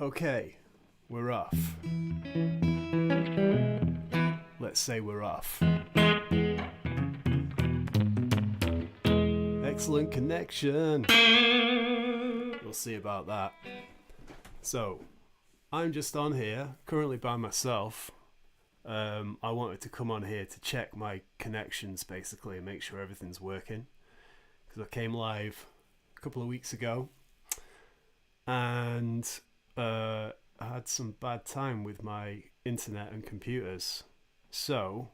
Okay, we're off. Let's say we're off. Excellent connection. We'll see about that. So, I'm just on here, currently by myself. I wanted to come on here to check my connections basically and make sure everything's working. Because I came live a couple of weeks ago. And I had some bad time with my internet and computers. So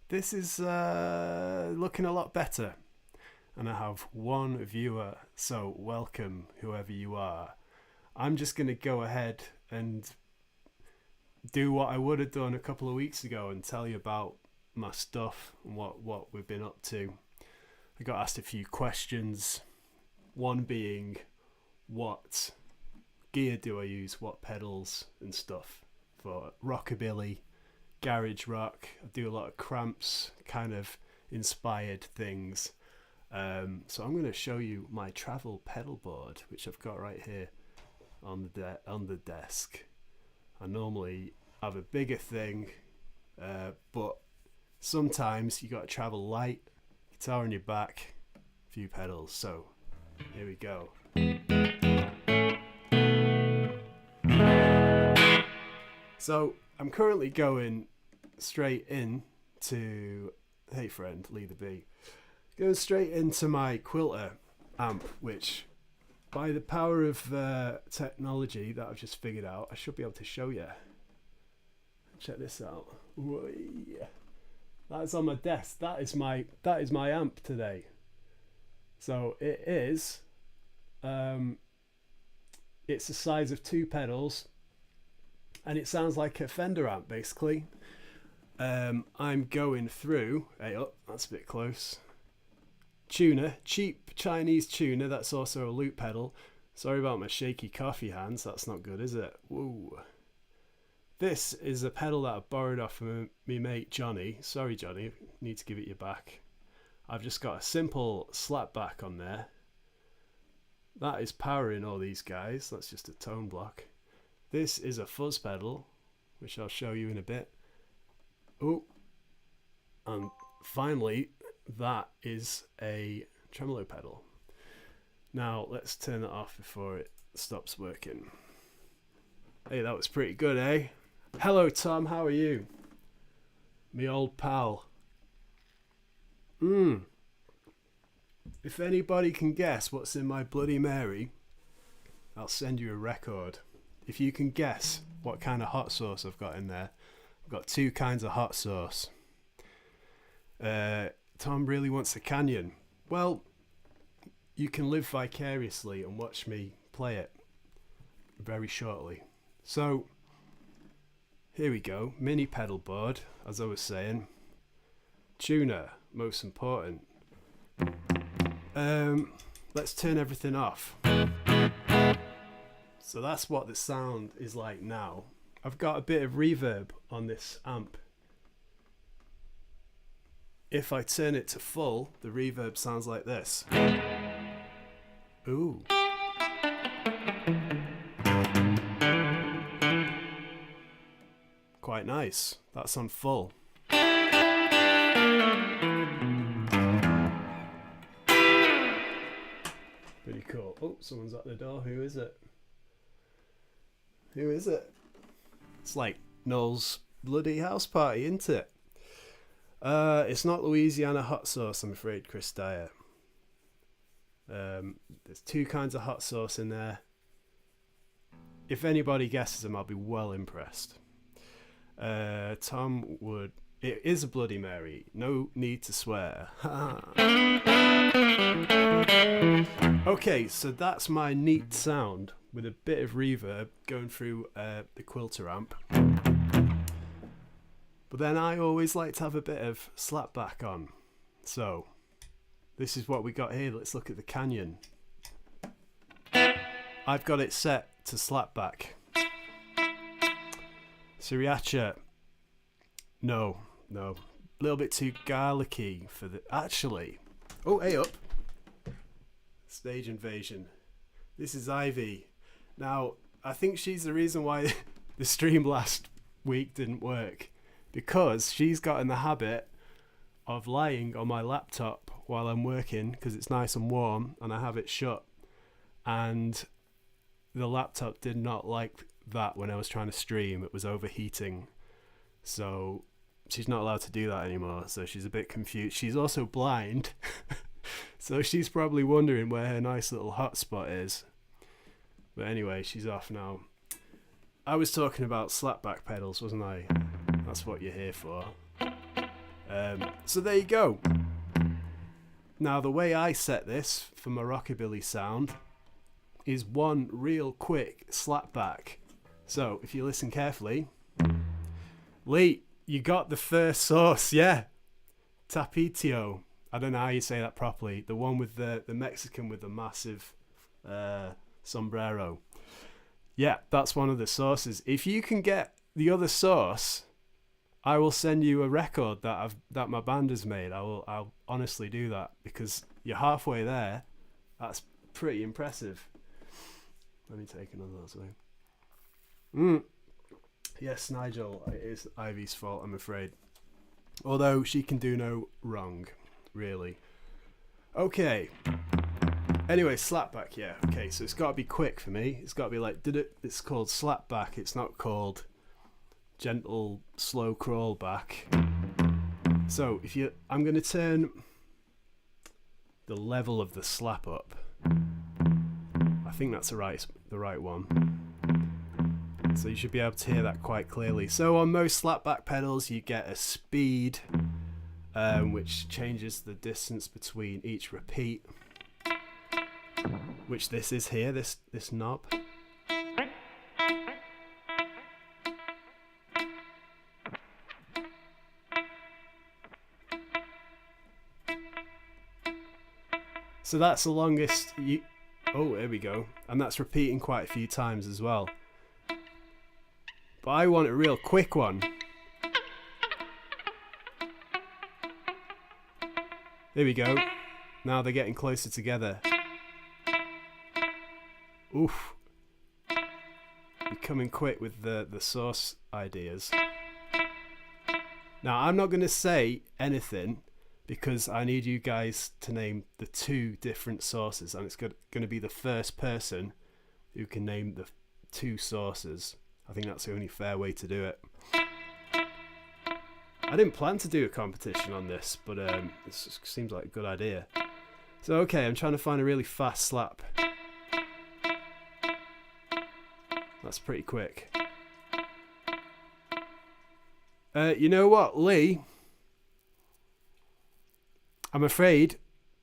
this is looking a lot better. And I have one viewer, so welcome whoever you are. I'm just going to go ahead and do what I would have done a couple of weeks ago and tell you about my stuff and what we've been up to. I got asked a few questions. One being, what gear do I use, what pedals and stuff for rockabilly, garage rock. I do a lot of cramps, kind of inspired things. So I'm going to show you my travel pedal board, which I've got right here on the desk. I normally have a bigger thing, but sometimes you got to travel light, guitar on your back, a few pedals. So here we go. So I'm currently going straight in to, hey friend, Lee the Bee, going straight into my Quilter amp, which by the power of technology that I've just figured out, I should be able to show you. Check this out. That's on my desk. That is my amp today. So it is. It's the size of 2 pedals. And it sounds like a Fender amp basically. I'm going through, hey up, that's a bit close. Tuner, cheap Chinese tuner, that's also a loop pedal. Sorry about my shaky coffee hands, that's not good, is it? Woo. This is a pedal that I borrowed off from me mate Johnny. Sorry Johnny, need to give it you back. I've just got a simple slapback on there. That is powering all these guys, that's just a tone block. This is a fuzz pedal, which I'll show you in a bit. Oh, and finally, that is a tremolo pedal. Now, let's turn it off before it stops working. Hey, that was pretty good, eh? Hello, Tom, how are you? Me old pal. If anybody can guess what's in my Bloody Mary, I'll send you a record. If you can guess what kind of hot sauce I've got in there, I've got 2 kinds of hot sauce. Tom really wants a canyon. Well, you can live vicariously and watch me play it very shortly. So, here we go. Mini pedal board, as I was saying. Tuner, most important. Let's turn everything off. So that's what the sound is like now. I've got a bit of reverb on this amp. If I turn it to full, the reverb sounds like this. Ooh. Quite nice. That's on full. Pretty cool. Oh, someone's at the door. Who is it? Who is it? It's like Noel's bloody house party, isn't it? It's not Louisiana hot sauce, I'm afraid, Chris Dyer. There's 2 kinds of hot sauce in there. If anybody guesses them, I'll be well impressed. Tom would... It is a Bloody Mary. No need to swear. Okay, so that's my neat sound with a bit of reverb going through the Quilter amp. But then I always like to have a bit of slapback on. So, this is what we got here. Let's look at the canyon. I've got it set to slapback. Sriracha. No. A little bit too garlicky for the... Actually. Oh, hey up. Stage invasion. This is Ivy. Now, I think she's the reason why the stream last week didn't work, because she's got in the habit of lying on my laptop while I'm working because it's nice and warm and I have it shut, and the laptop did not like that when I was trying to stream. It was overheating, so she's not allowed to do that anymore, so she's a bit confused. She's also blind so she's probably wondering where her nice little hotspot is. But anyway, she's off now. I was talking about slapback pedals, wasn't I? That's what you're here for. So there you go. Now the way I set this for my rockabilly sound is one real quick slapback. So if you listen carefully, Lee, you got the first source, yeah. Tapitio. I don't know how you say that properly. The one with the Mexican with the massive sombrero. Yeah, that's one of the sources. If you can get the other source, I will send you a record that my band has made. I'll honestly do that, because you're halfway there. That's pretty impressive. Let me take another swing. Yes, Nigel, it is Ivy's fault, I'm afraid. Although she can do no wrong, really. Okay. Anyway, slapback, yeah. Okay, so it's got to be quick for me. It's got to be like, it's called slapback. It's not called gentle, slow crawl back. So I'm going to turn the level of the slap up. I think that's the right one. So you should be able to hear that quite clearly. So on most slapback pedals, you get a speed, which changes the distance between each repeat, which this is here, this knob. So that's the longest oh, there we go. And that's repeating quite a few times as well. But I want a real quick one. There we go. Now they're getting closer together. Oof. Becoming quick with the source ideas. Now I'm not going to say anything, because I need you guys to name the two different sources, and it's going to be the first person who can name the two sources. I think that's the only fair way to do it. I didn't plan to do a competition on this, but it seems like a good idea. So okay, I'm trying to find a really fast slap. That's pretty quick. You know what, Lee? I'm afraid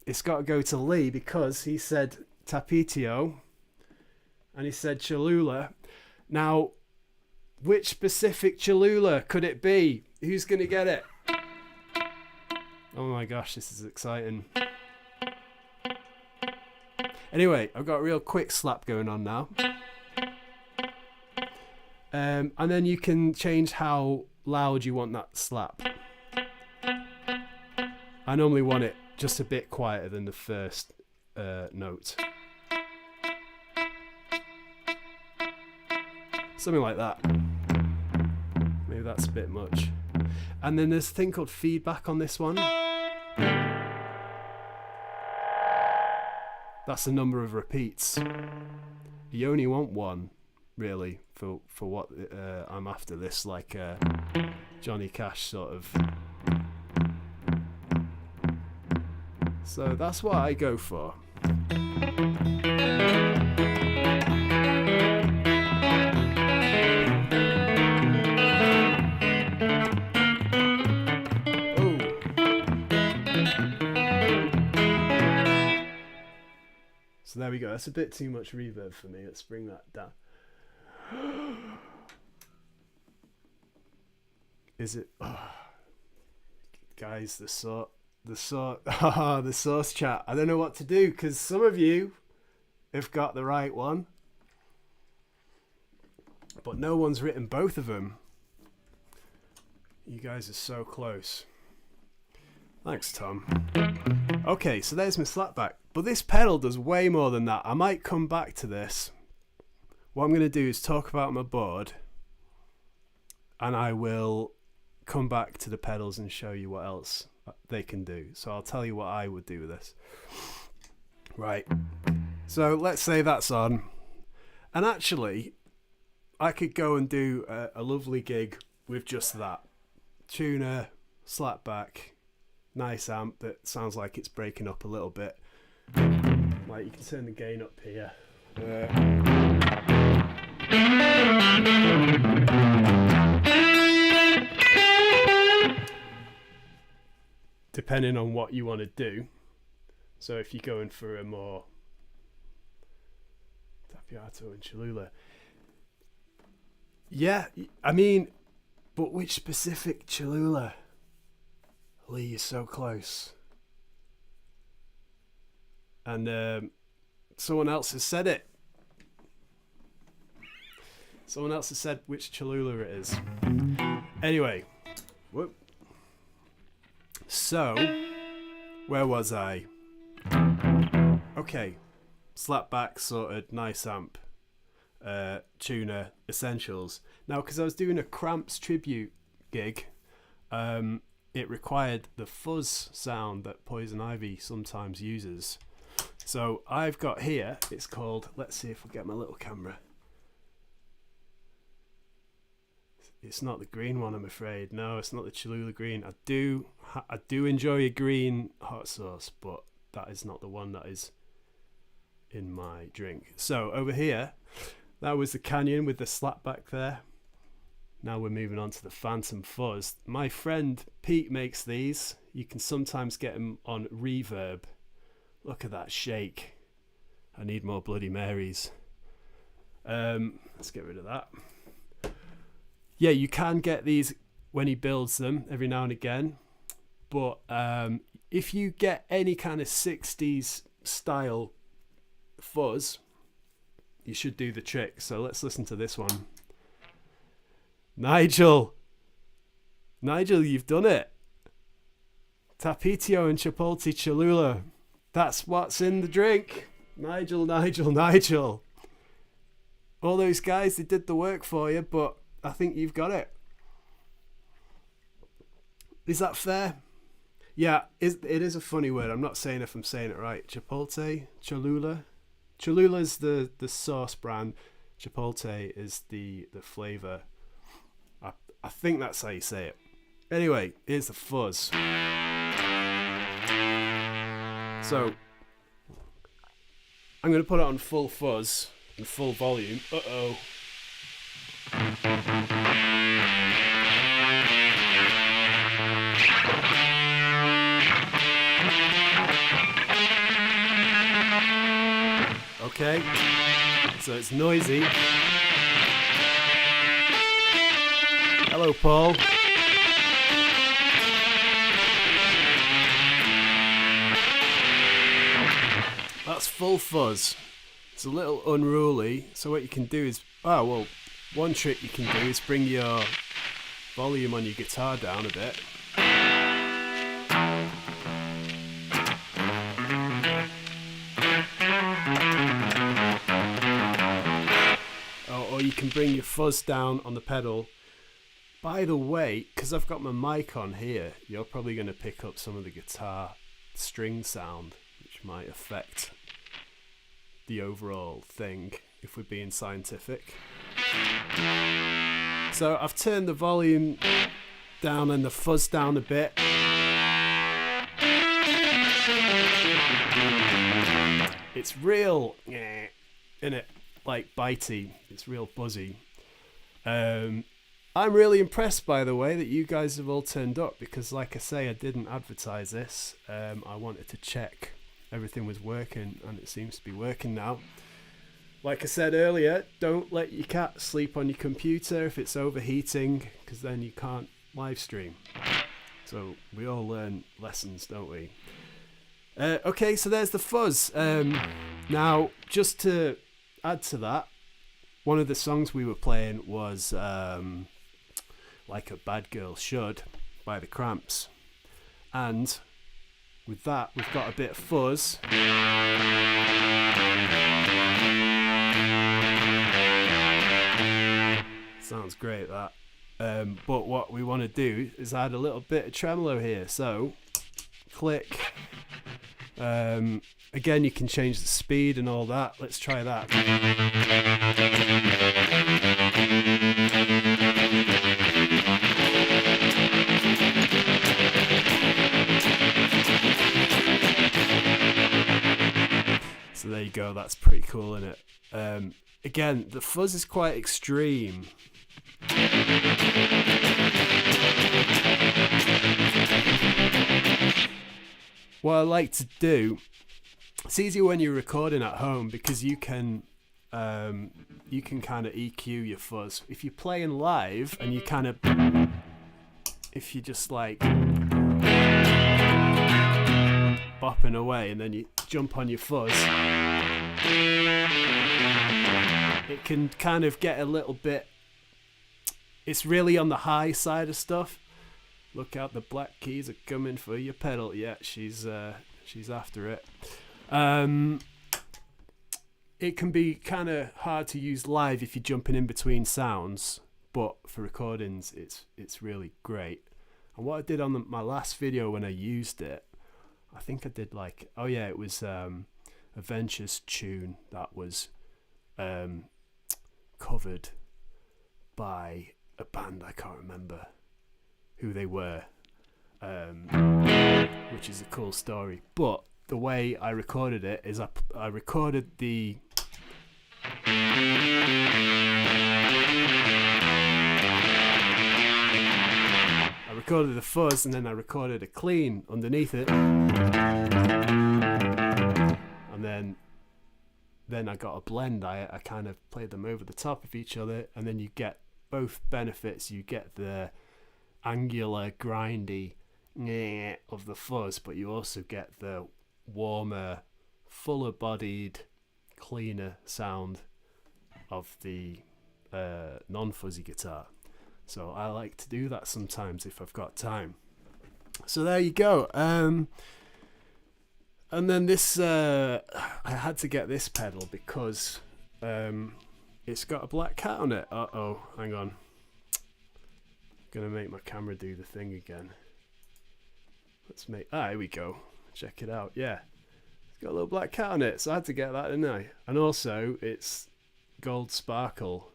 it's got to go to Lee, because he said Tapitio and he said Cholula. Now, which specific Cholula could it be? Who's going to get it? Oh my gosh, this is exciting. Anyway, I've got a real quick slap going on now. And then you can change how loud you want that slap. I normally want it just a bit quieter than the first note. Something like that. Maybe that's a bit much. And then there's a thing called feedback on this one. That's the number of repeats. You only want one, really, for what I'm after. This like Johnny Cash sort of. So that's what I go for. So there we go. That's a bit too much reverb for me. Let's bring that down. Is it? Oh. Guys, the source chat. I don't know what to do, because some of you have got the right one, but no one's written both of them. You guys are so close. Thanks, Tom. Okay, so there's my slapback. But this pedal does way more than that. I might come back to this what I'm going to do is talk about my board, and I will come back to the pedals and show you what else they can do. So I'll tell you what I would do with this. Right. So let's say that's on. And actually, I could go and do a lovely gig with just that. Tuner, slapback, nice amp that sounds like it's breaking up a little bit. Like you can turn the gain up here. Depending on what you want to do. So if you're going for a more Tappiato and Cholula, yeah, I mean, but which specific Cholula? Lee, you're so close. And someone else has said it. Someone else has said which Cholula it is. Anyway, whoop. So, where was I? Okay, slapback sorted, nice amp, tuner, essentials. Now, because I was doing a Cramps tribute gig, it required the fuzz sound that Poison Ivy sometimes uses. So I've got here, it's called, let's see if I get my little camera. It's not the green one, I'm afraid. No, it's not the Cholula green. I do enjoy a green hot sauce, but that is not the one that is in my drink. So over here, that was the Canyon with the slapback there. Now we're moving on to the Phantom Fuzz. My friend Pete makes these. You can sometimes get them on reverb. Look at that shake. I need more Bloody Marys. Let's get rid of that. Yeah, you can get these when he builds them every now and again. But if you get any kind of 60s style fuzz, you should do the trick. So let's listen to this one. Nigel, you've done it. Tapitio and Chipotle Cholula. That's what's in the drink. Nigel. All those guys, they did the work for you, but I think you've got it. Is that fair? Yeah, it is a funny word. I'm not saying if I'm saying it right. Chipotle, Cholula. Cholula's the sauce brand. Chipotle is the flavour. I think that's how you say it. Anyway, here's the fuzz. So, I'm going to put it on full fuzz and full volume. Uh-oh. Okay, so it's noisy. Hello, Paul. That's full fuzz. It's a little unruly, so what you can do is, one trick you can do is bring your volume on your guitar down a bit. Or you can bring your fuzz down on the pedal. By the way, because I've got my mic on here, you're probably going to pick up some of the guitar string sound, which might affect the overall thing if we're being scientific. So I've turned the volume down and the fuzz down a bit. It's real, innit? Like bitey. It's real buzzy. I'm really impressed, by the way, that you guys have all turned up, because like I say, I didn't advertise this. I wanted to check everything was working, and it seems to be working now. Like I said earlier, don't let your cat sleep on your computer if it's overheating, because then you can't live stream. So we all learn lessons, don't we? Okay, so there's the fuzz. Now, just to add to that, one of the songs we were playing was Like a Bad Girl Should by the Cramps. And with that, we've got a bit of fuzz. sounds great, that. But what we want to do is add a little bit of tremolo here. So, click. Again, you can change the speed and all that. Let's try that. So there you go, that's pretty cool, isn't it? Again, the fuzz is quite extreme. What I like to do, it's easier when you're recording at home because you can kind of EQ your fuzz. If you're playing live and you kind of, if you just like bopping away and then you jump on your fuzz, it can kind of get a little bit, it's really on the high side of stuff. Look out, the black keys are coming for your pedal. Yeah, she's after it. It can be kind of hard to use live if you're jumping in between sounds, but for recordings it's really great. And what I did on my last video when I used it, I think I did like, oh yeah, it was a Ventures tune that was covered by a band, I can't remember who they were, which is a cool story. But the way I recorded it is I recorded the fuzz and then I recorded a clean underneath it, and then I got a blend. I kind of played them over the top of each other, and then you get both benefits. You get the angular, grindy of the fuzz, but you also get the warmer, fuller bodied, cleaner sound of the non-fuzzy guitar. So I like to do that sometimes if I've got time. So there you go. And then this, I had to get this pedal because it's got a black cat on it. Uh-oh, hang on. Gonna make my camera do the thing again. Let's make, here we go. Check it out. Yeah, it's got a little black cat on it, so I had to get that, didn't I? And also it's gold sparkle,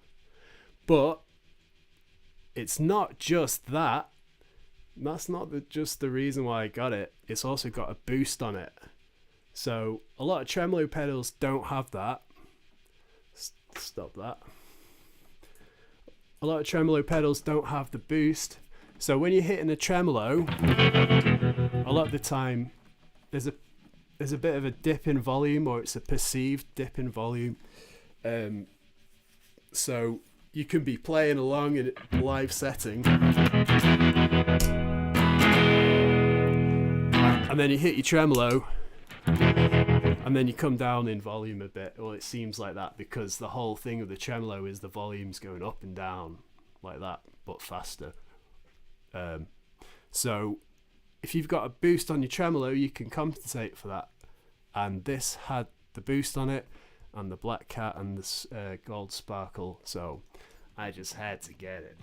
but it's not just that. That's not just the reason why I got it. It's also got a boost on it. So a lot of tremolo pedals don't have that. Stop that. A lot of tremolo pedals don't have the boost. So when you're hitting a tremolo, a lot of the time there's a bit of a dip in volume, or it's a perceived dip in volume. So you can be playing along in a live setting, and then you hit your tremolo, and then you come down in volume a bit. Well, it seems like that because the whole thing of the tremolo is the volume's going up and down like that, but faster. So if you've got a boost on your tremolo, you can compensate for that. And this had the boost on it, and the black cat and the gold sparkle, so I just had to get it.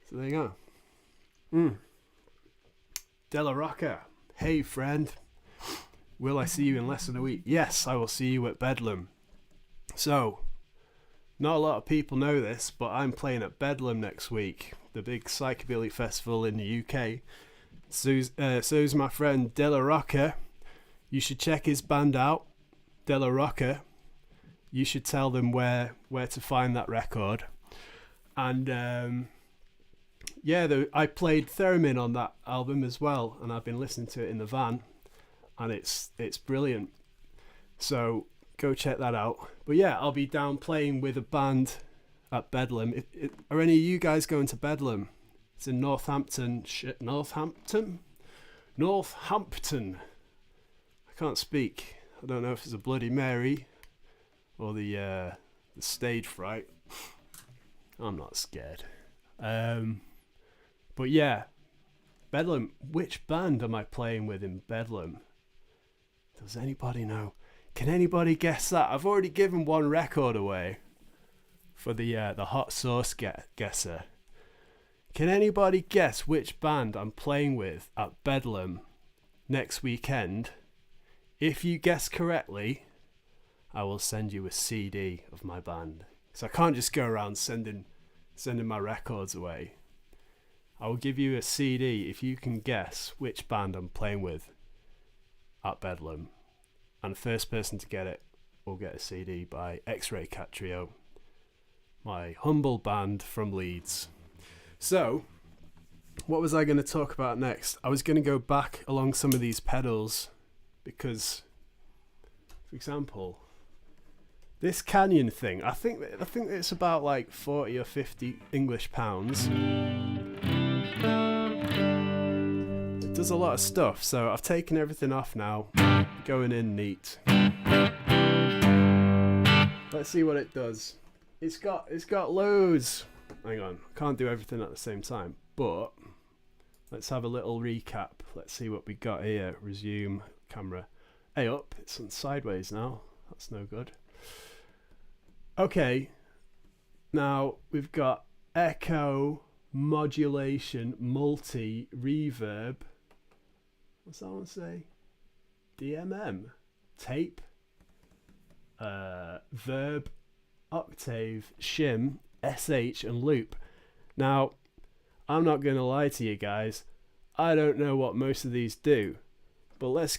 So there you go. Della Rocca, hey friend, will I see you in less than a week? Yes, I will see you at Bedlam. So, not a lot of people know this, but I'm playing at Bedlam next week, the big psychobilly festival in the UK. So's my friend Della Rocca. You should check his band out, Della Rocca. You should tell them where to find that record. And I played theremin on that album as well, and I've been listening to it in the van, and it's brilliant. So go check that out. But yeah, I'll be down playing with a band at Bedlam. Are any of you guys going to Bedlam? It's in Northampton. Northampton. I can't speak. I don't know if it's a Bloody Mary or the stage fright. I'm not scared. But yeah, Bedlam. Which band am I playing with in Bedlam? Does anybody know? Can anybody guess that? I've already given one record away. for the hot sauce guesser. Can anybody guess which band I'm playing with at Bedlam next weekend? If you guess correctly, I will send you a CD of my band. So I can't just go around sending my records away. I will give you a CD if you can guess which band I'm playing with at Bedlam. And the first person to get it will get a CD by DEATHRAYCHAT Trio, my humble band from Leeds. So, what was I going to talk about next? I was going to go back along some of these pedals because, for example, this Canyon thing, I think it's about like 40 or 50 English pounds. It does a lot of stuff, so I've taken everything off now, going in neat. Let's see what it does. It's got loads. Hang on, can't do everything at the same time, but let's have a little recap. Let's see what we got here. Resume camera. Hey up, it's on sideways now. That's no good. Okay, now we've got echo, modulation, multi, reverb. What's that one say? DMM, tape, verb, octave, shim, SH and loop. Now, I'm not going to lie to you guys, I don't know what most of these do, but let's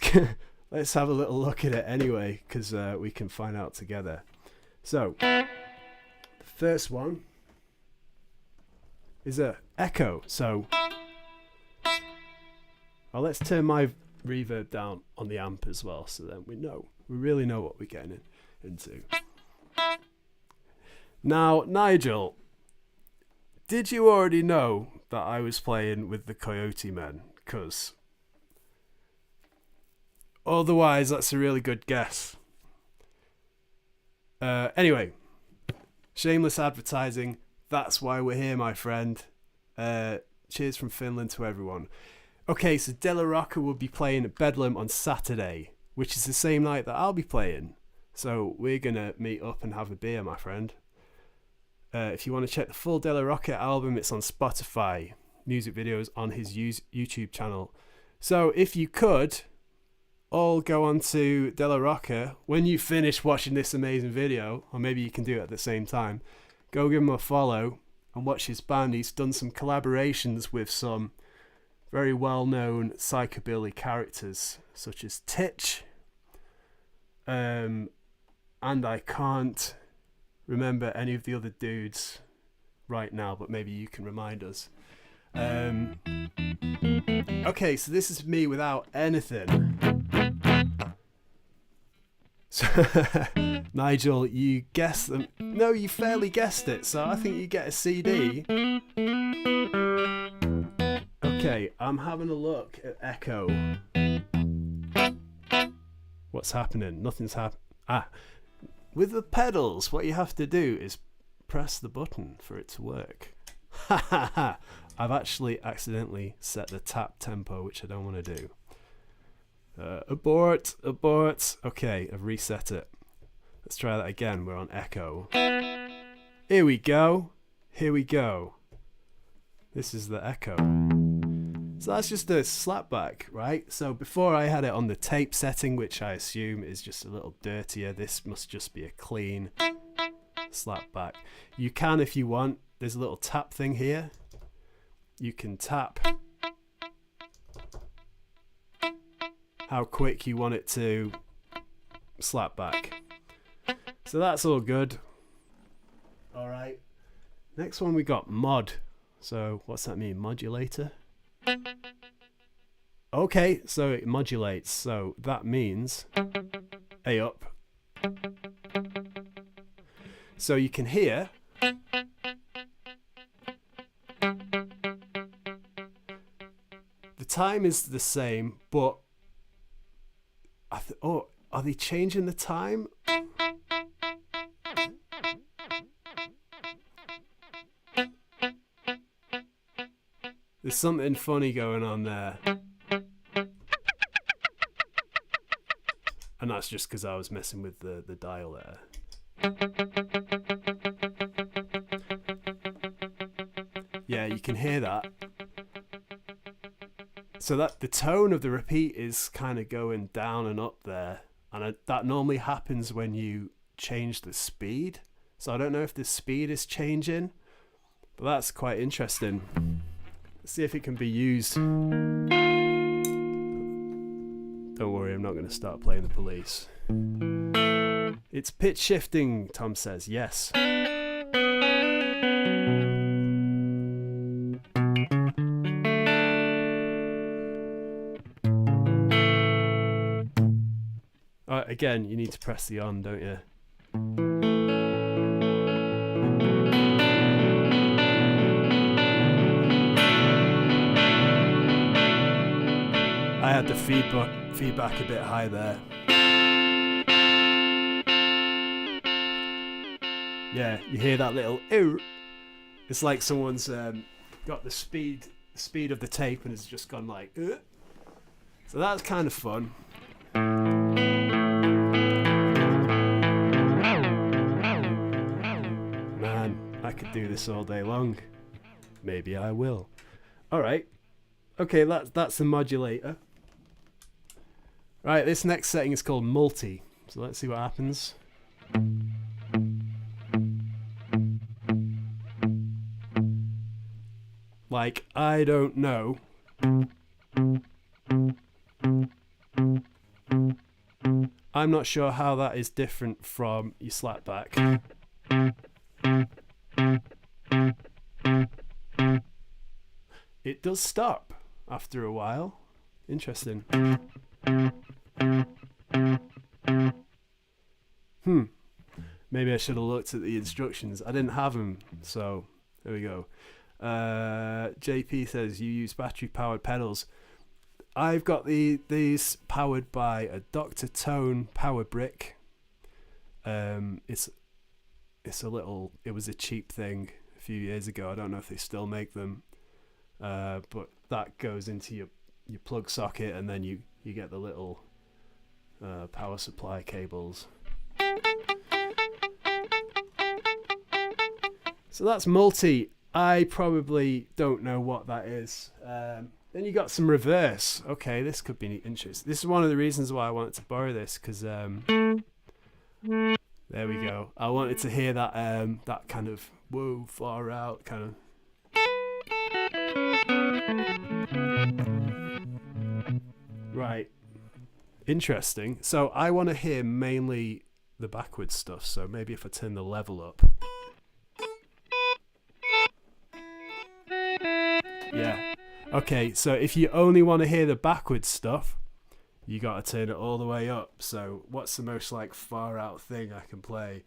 have a little look at it anyway, because we can find out together. So, the first one is a echo. So, let's turn my reverb down on the amp as well, so then we really know what we're getting into. Now, Nigel, did you already know that I was playing with the Coyote Men? Because otherwise, that's a really good guess. Anyway, shameless advertising. That's why we're here, my friend. Cheers from Finland to everyone. Okay, so De La Rocca will be playing at Bedlam on Saturday, which is the same night that I'll be playing. So we're going to meet up and have a beer, my friend. If you want to check the full De La Rocca album, it's on Spotify. Music videos on his YouTube channel. So if you could all go on to De La Rocca when you finish watching this amazing video, or maybe you can do it at the same time, go give him a follow and watch his band. He's done some collaborations with some very well-known psychobilly characters such as Titch, and I can't remember any of the other dudes right now, but maybe you can remind us. Okay, so this is me without anything. So, Nigel, you guessed them. No, you fairly guessed it, so I think you get a CD. Okay, I'm having a look at echo. What's happening? Nothing's happening. With the pedals, what you have to do is press the button for it to work. Ha ha ha! I've actually accidentally set the tap tempo, which I don't want to do. Abort. Okay, I've reset it. Let's try that again. We're on echo. Here we go. This is the echo. So that's just a slapback, right? So before I had it on the tape setting, which I assume is just a little dirtier. This must just be a clean slapback. You can, if you want, there's a little tap thing here. You can tap how quick you want it to slap back. So that's all good. All right. Next one we got mod. So what's that mean? Modulator? Okay, so it modulates. So that means A up. So you can hear the time is the same, but are they changing the time? There's something funny going on there. And that's just because I was messing with the dial there. Yeah, you can hear that. So that the tone of the repeat is kind of going down and up there, and that normally happens when you change the speed. So I don't know if the speed is changing, but that's quite interesting. Let's see if it can be used. Don't worry, I'm not going to start playing the police. It's pitch shifting, Tom says. Yes. Again, you need to press the on, don't you? I had the feedback a bit high there. Yeah, you hear that little ew. It's like someone's got the speed of the tape and has just gone like So that's kind of fun. Man, I could do this all day long. Maybe I will. Alright. Okay, that's the modulator. Right, this next setting is called multi. So let's see what happens. Like, I don't know. I'm not sure how that is different from your slapback. It does stop after a while. Interesting. Maybe I should have looked at the instructions. I didn't have them, so there we go. JP says you use battery powered pedals. I've got these powered by a Dr. Tone power brick. It's a little. It was a cheap thing a few years ago. I don't know if they still make them, but that goes into your plug socket, and then you get the little power supply cables. So that's multi. I probably don't know what that is. Then you got some reverse. Okay, this could be interesting. This is one of the reasons why I wanted to borrow this, because there we go. I wanted to hear that that kind of whoa, far out kind of. Right. Interesting. So I want to hear mainly the backwards stuff. So maybe if I turn the level up. Yeah. Okay, so if you only want to hear the backwards stuff, you got to turn it all the way up. So what's the most like far out thing I can play?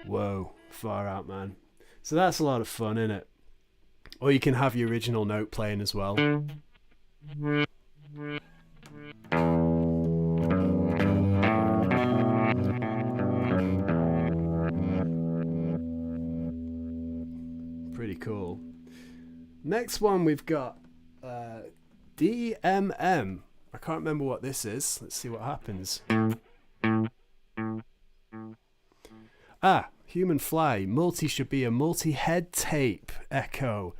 Whoa, far out, man. So that's a lot of fun, isn't it? Or you can have your original note playing as well. Pretty cool. Next one we've got DMM. I can't remember what this is. Let's see what happens. Human fly. Multi should be a multi-head tape echo.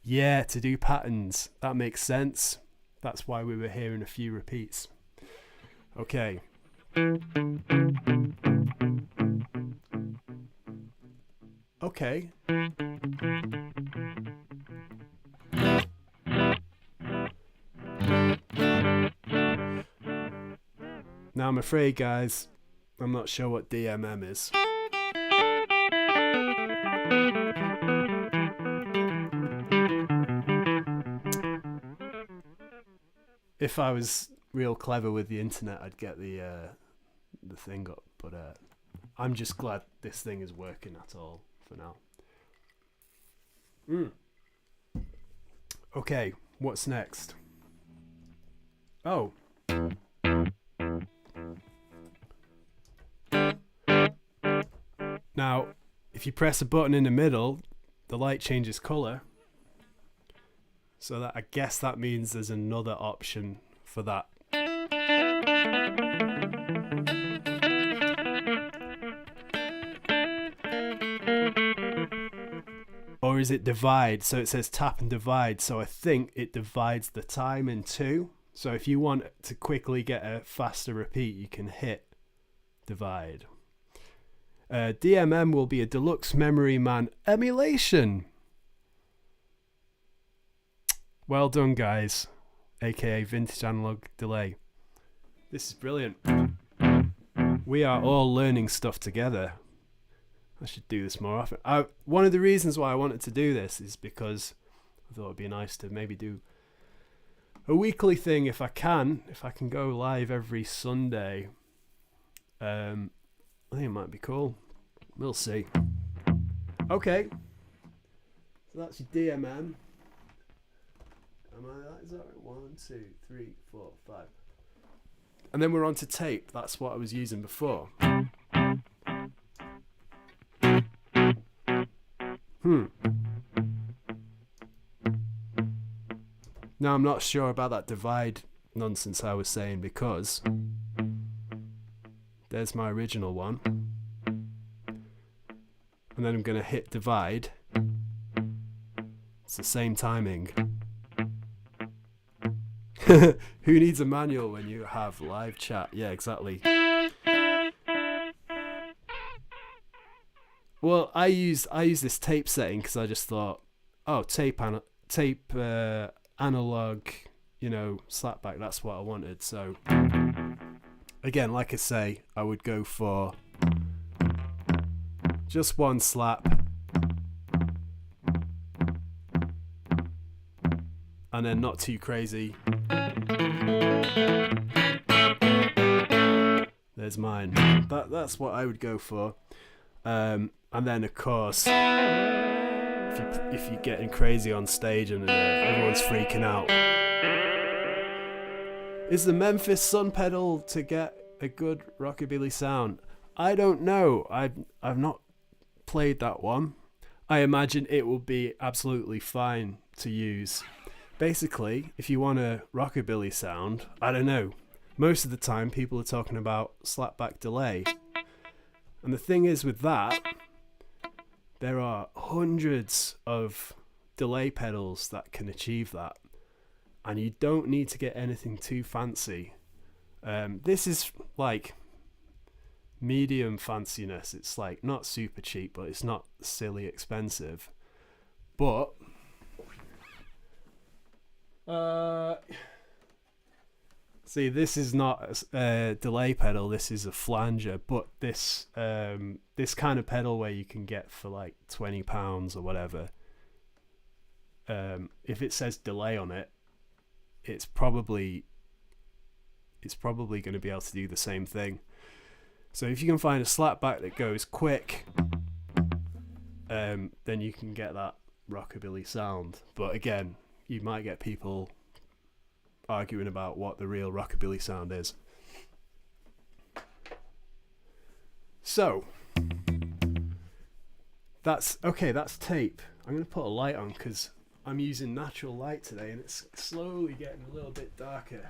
Yeah, to do patterns. That makes sense. That's why we were hearing a few repeats. Okay. Okay. Now I'm afraid, guys, I'm not sure what DMM is. If I was real clever with the internet, I'd get the thing up, but I'm just glad this thing is working at all for now. Okay, what's next? Oh. Now, if you press a button in the middle, the light changes colour. So that, I guess that means there's another option for that. Or is it divide? So it says tap and divide. So I think it divides the time in two. So if you want to quickly get a faster repeat, you can hit divide. DMM will be a deluxe Memory Man emulation. Well done, guys. AKA Vintage Analog Delay. This is brilliant. We are all learning stuff together. I should do this more often. One of the reasons why I wanted to do this is because I thought it'd be nice to maybe do a weekly thing if I can go live every Sunday. I think it might be cool. We'll see. Okay. So that's your DMM. Is that right? 1, 2, 3, 4, 5. And then we're on to tape. That's what I was using before. Now I'm not sure about that divide nonsense I was saying, because there's my original one. And then I'm going to hit divide. It's the same timing. Who needs a manual when you have live chat? Yeah, exactly. Well, I use this tape setting because I just thought, oh, tape analog, you know, slapback. That's what I wanted. So again, like I say, I would go for just one slap, and then not too crazy. There's mine. That's what I would go for. And then of course, if you're getting crazy on stage and everyone's freaking out, is the Memphis Sun pedal to get a good rockabilly sound? I don't know. I've not played that one. I imagine it will be absolutely fine to use. Basically, if you want a rockabilly sound, I don't know. Most of the time, people are talking about slapback delay. And the thing is with that, there are hundreds of delay pedals that can achieve that. And you don't need to get anything too fancy. This is like medium fanciness. It's like not super cheap, but it's not silly expensive. But see, this is not a delay pedal, this is a flanger, but this kind of pedal where you can get for like £20 or whatever, if it says delay on it, it's probably going to be able to do the same thing. So if you can find a slapback that goes quick, then you can get that rockabilly sound. But again, you might get people arguing about what the real rockabilly sound is. So that's tape. I'm going to put a light on because I'm using natural light today and it's slowly getting a little bit darker.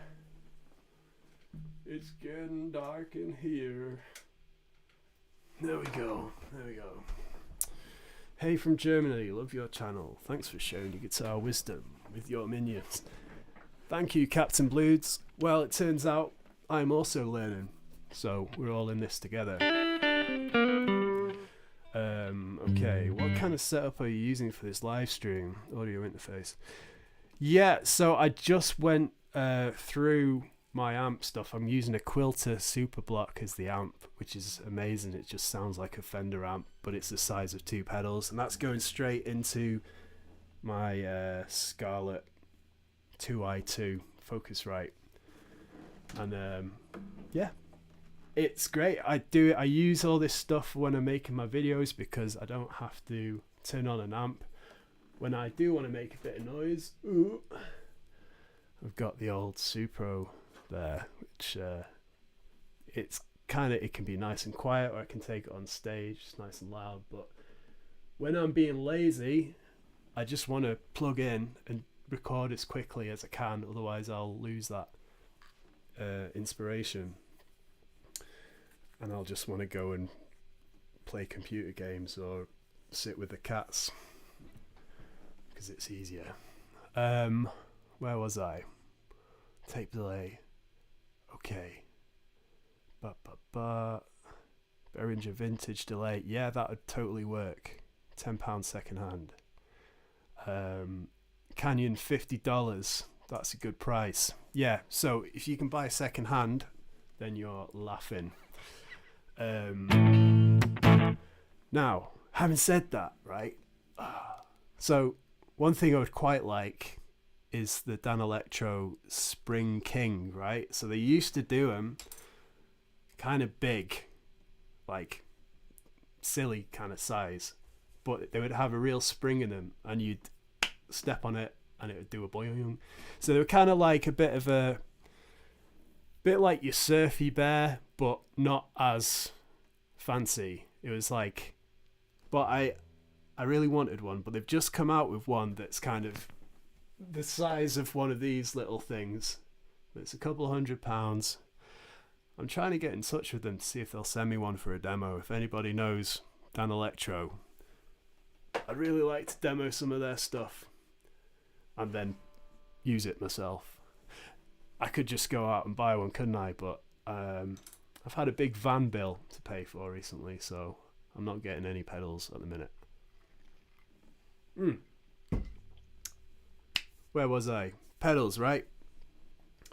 It's getting dark in here. There we go. Hey from Germany, love your channel. Thanks for sharing your guitar wisdom with your minions. Thank you, Captain Blues. Well, it turns out I'm also learning, so we're all in this together. Okay, what kind of setup are you using for this live stream? Audio interface. Yeah, so I just went through my amp stuff. I'm using a Quilter Super Block as the amp, which is amazing. It just sounds like a Fender amp, but it's the size of 2 pedals, and that's going straight into my Scarlett 2i2 Focusrite, and yeah, it's great. I use all this stuff when I'm making my videos because I don't have to turn on an amp when I do want to make a bit of noise. Ooh. I've got the old Supro there, which it's it can be nice and quiet, or I can take it on stage, it's nice and loud. But when I'm being lazy, I just want to plug in and record as quickly as I can, otherwise I'll lose that inspiration, and I'll just want to go and play computer games or sit with the cats because it's easier. Where was I? Tape delay. Okay. Behringer vintage delay. Yeah, that would totally work. £10 second hand. Canyon $50. That's a good price. Yeah, so if you can buy second hand, then you're laughing. Now, having said that, right? So one thing I would quite like is the Dan Electro Spring King, right? So they used to do them kind of big, like silly kind of size, but they would have a real spring in them, and you'd step on it and it would do a boing. So they were kind of like a bit like your Surfy Bear, but not as fancy. It was like, but I really wanted one, but they've just come out with one that's kind of the size of one of these little things. It's a couple £100. I'm trying to get in touch with them to see if they'll send me one for a demo. If anybody knows Dan Electro, I'd really like to demo some of their stuff and then use it myself. I could just go out and buy one, couldn't I? But I've had a big van bill to pay for recently, so I'm not getting any pedals at the minute. Where was I? Pedals, right?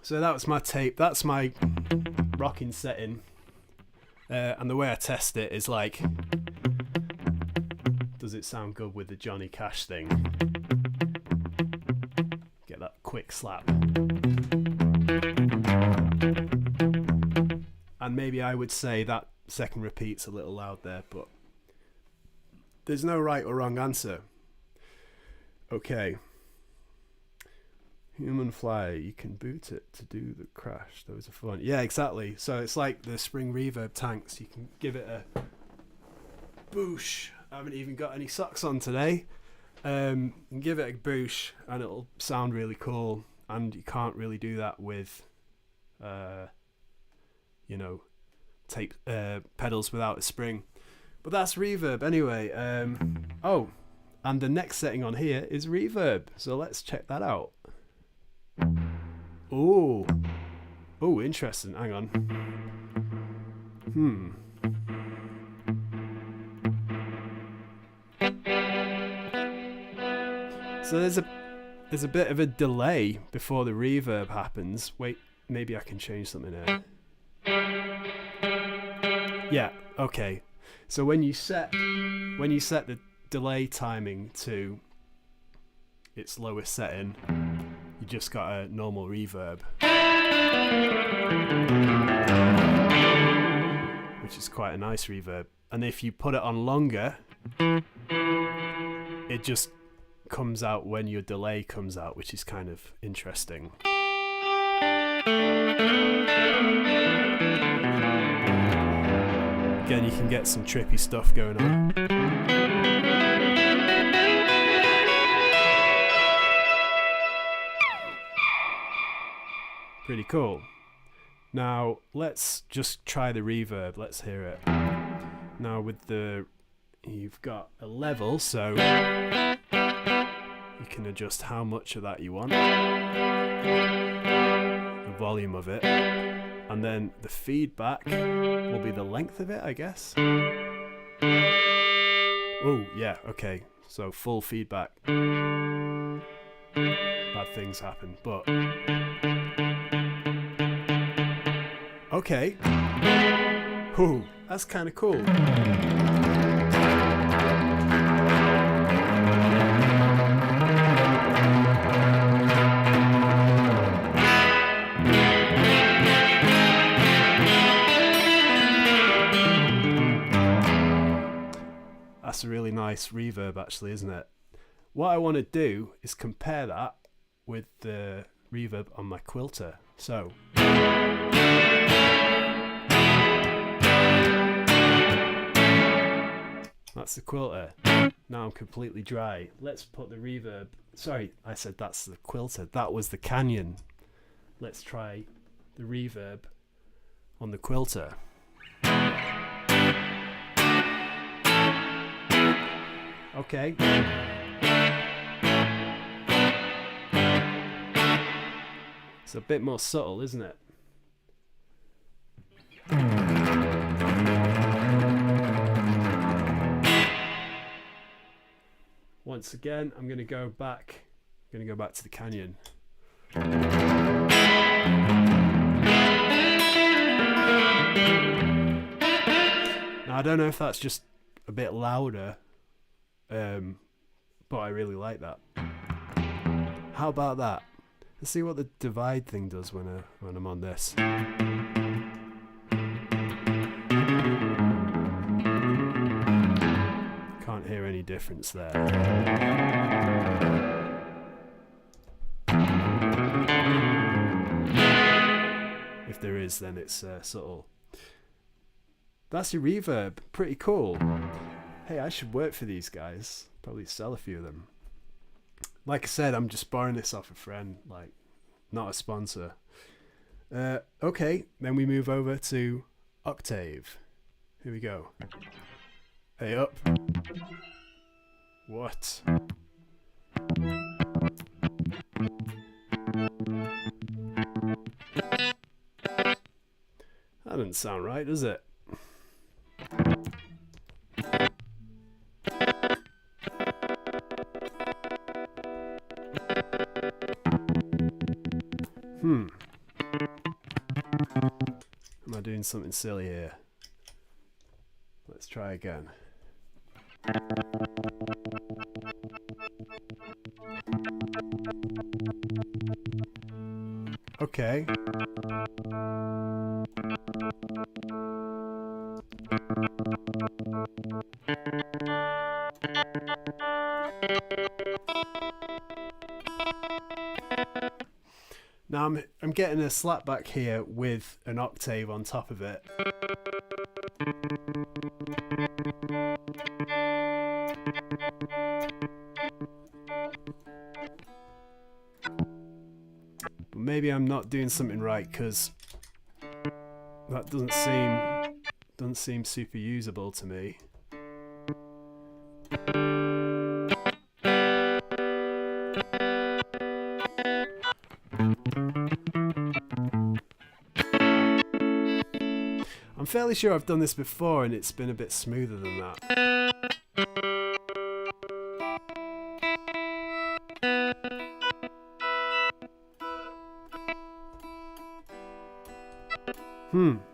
So that was my tape. That's my rocking setting. And the way I test it is like, does it sound good with the Johnny Cash thing? Get that quick slap. And maybe I would say that second repeat's a little loud there, but there's no right or wrong answer. Okay. Human Fly, you can boot it to do the crash. Those are fun. Yeah, exactly. So it's like the spring reverb tanks. You can give it a boosh. I haven't even got any socks on today. You can give it a boosh and it'll sound really cool. And you can't really do that with, tape pedals without a spring. But that's reverb anyway. Oh, and the next setting on here is reverb. So let's check that out. Oh, interesting. Hang on. So there's a bit of a delay before the reverb happens. Wait, maybe I can change something here. Yeah, okay. So when you set the delay timing to its lowest setting, you just got a normal reverb, which is quite a nice reverb. And if you put it on longer, it just comes out when your delay comes out, which is kind of interesting. Again, you can get some trippy stuff going on. Pretty cool. Now let's just try the reverb. Let's hear it. Now with you've got a level, so you can adjust how much of that you want, the volume of it, and then the feedback will be the length of it, I guess. Oh yeah, okay, so full feedback. Bad things happen, but okay. Ooh, that's kind of cool. That's a really nice reverb, actually, isn't it? What I want to do is compare that with the reverb on my Quilter. So That's the Quilter. Now I'm completely dry. Let's put the reverb. Sorry, I said that's the Quilter. That was the Canyon. Let's try the reverb on the Quilter. Okay. It's a bit more subtle, isn't it? Once again, I'm going to go back. I'm going to go back to the Canyon. Now, I don't know if that's just a bit louder, but I really like that. How about that? Let's see what the divide thing does when I'm on this. Can't hear any difference there. If there is, then it's subtle. That's your reverb. Pretty cool. Hey, I should work for these guys. Probably sell a few of them. Like I said, I'm just borrowing this off a friend. Like, not a sponsor. Okay, then we move over to octave. Here we go. Hey, up. What? That doesn't sound right, does it? Am I doing something silly here? Let's try again. Okay. Now I'm getting a slapback here with an octave on top of it. But maybe I'm not doing something right, because that doesn't seem super usable to me. I'm fairly sure I've done this before and it's been a bit smoother than that.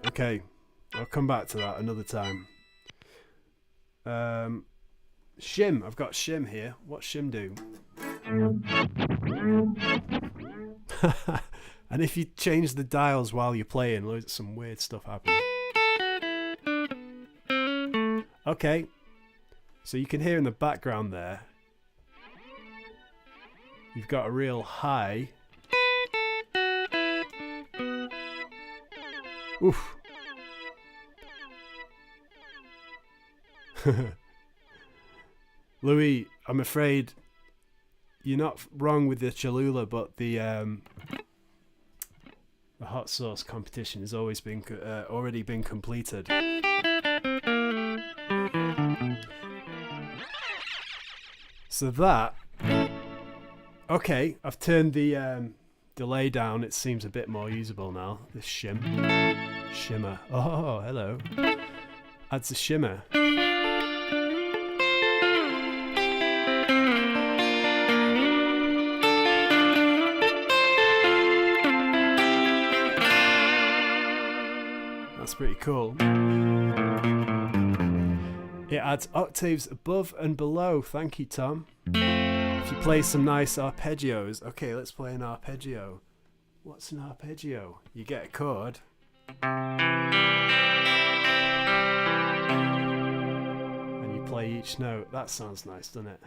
Okay. I'll come back to that another time. Shim. I've got shim here. What's shim do? And if you change the dials while you're playing, some weird stuff happens. Okay, so you can hear in the background there, you've got a real high. Oof. Louis, I'm afraid you're not wrong with the Cholula, but the hot sauce competition has always been already been completed. So that, okay, I've turned the delay down. It seems a bit more usable now. This shimmer. Oh, hello. Adds a shimmer. That's pretty cool. It adds octaves above and below. Thank you, Tom. If you play some nice arpeggios. Okay, let's play an arpeggio. What's an arpeggio? You get a chord. And you play each note. That sounds nice, doesn't it?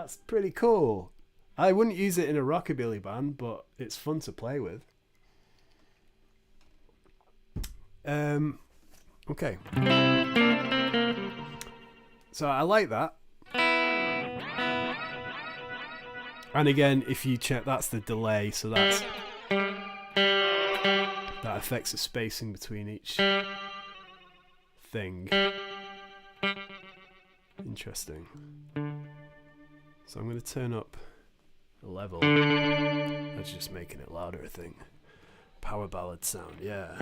That's pretty cool. I wouldn't use it in a rockabilly band, but it's fun to play with. Okay. So I like that. And again, if you check, that's the delay, so that affects the spacing between each thing. Interesting. So I'm going to turn up the level. That's just making it louder, I think. Power ballad sound, yeah.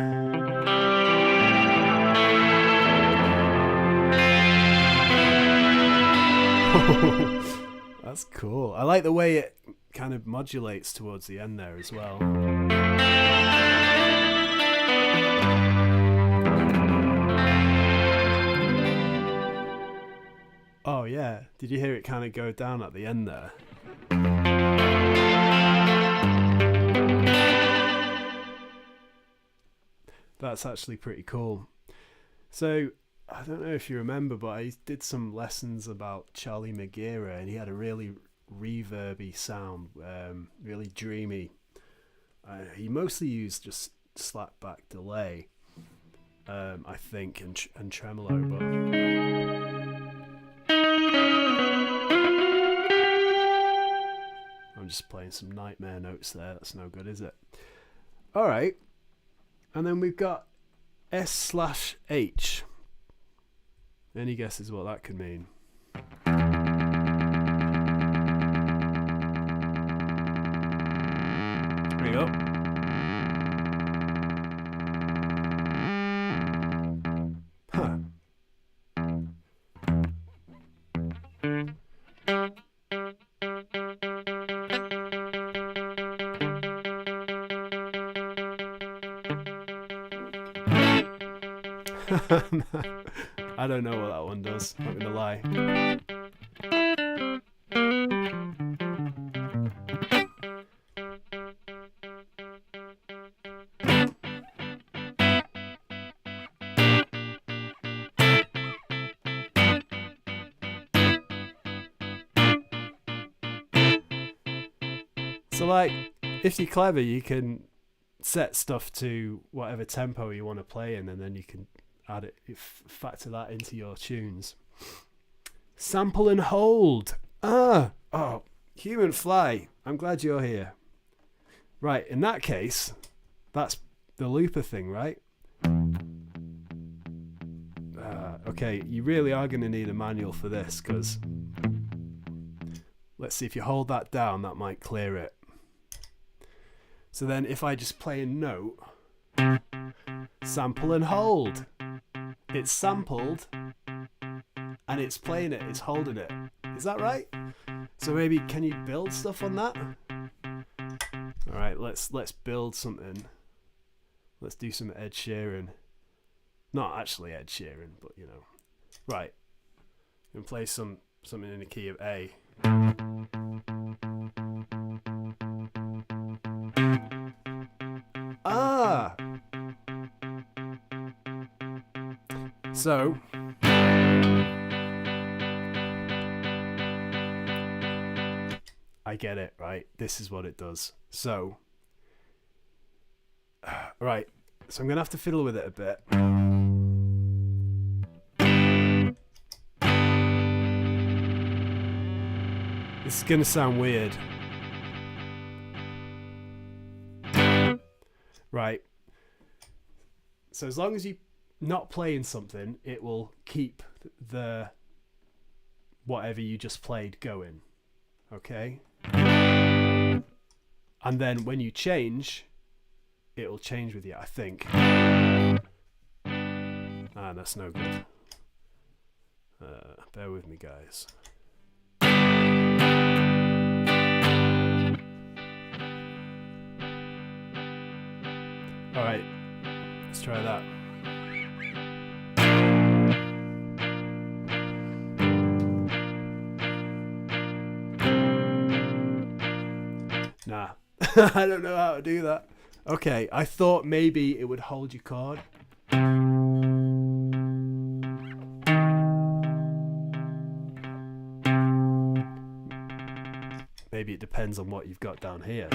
That's cool. I like the way it kind of modulates towards the end there as well. Oh yeah, did you hear it kind of go down at the end there? That's actually pretty cool. So I don't know if you remember, but I did some lessons about Charlie Magira, and he had a really reverby sound, really dreamy. He mostly used just slapback delay, I think, and tremolo. But I'm just playing some nightmare notes there. That's no good, is it? All right, and then we've got S/H. Any guesses what that could mean? There you go. Huh. I don't know what that one does, not gonna lie. So like, if you're clever, you can set stuff to whatever tempo you want to play in, and then you can add it, factor that into your tunes. Sample and hold. Oh, human fly. I'm glad you're here. Right, in that case, that's the looper thing, right? Okay, you really are going to need a manual for this, because let's see, if you hold that down, that might clear it. So then if I just play a note, sample and hold. It's sampled and it's playing it, it's holding it. Is that right? So maybe, can you build stuff on that? Alright, let's build something. Let's do some Ed Sheeran. Not actually Ed Sheeran, but you know. Right. I'm gonna play something in the key of A. Ah! So, I get it, right? This is what it does. So, right. So I'm going to have to fiddle with it a bit. This is going to sound weird. Right. So as long as you're not playing something, it will keep the whatever you just played going. Okay? And then when you change, it'll change with you, I think. Ah, that's no good. Bear with me, guys. Alright, let's try that. Nah, I don't know how to do that. Okay, I thought maybe it would hold your chord. maybe it depends on what you've got down here.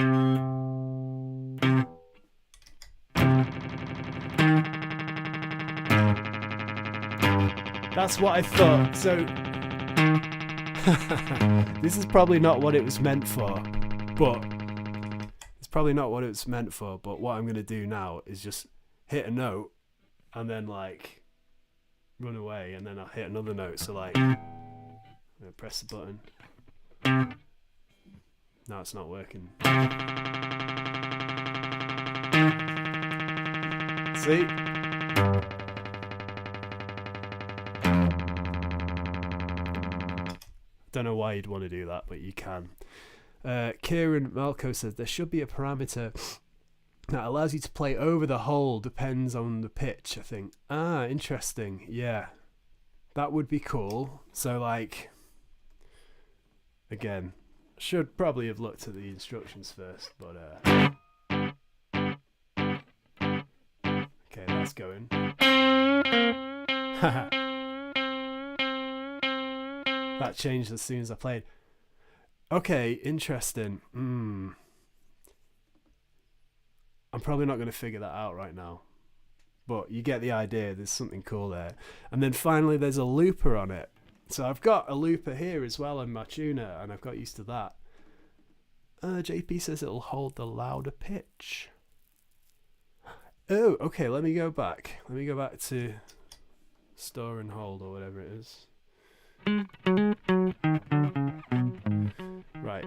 That's what I thought. So this is probably not what it was meant for, but what I'm going to do now is just hit a note and then like run away, and then I'll hit another note. So like, I'm going to press the button. No, it's not working. See? Don't know why you'd want to do that, but you can. Kieran Malco says there should be a parameter that allows you to play over the hole, depends on the pitch, I think. Ah, interesting. Yeah, that would be cool. So like, again, should probably have looked at the instructions first, but okay, that's going. That changed as soon as I played. Okay, interesting. I'm probably not going to figure that out right now, but you get the idea. There's something cool there. And then finally there's a looper on it. So I've got a looper here as well in my tuner, and I've got used to that. JP says it'll hold the louder pitch. Oh, okay, let me go back. Let me go back to store and hold, or whatever it is. Right.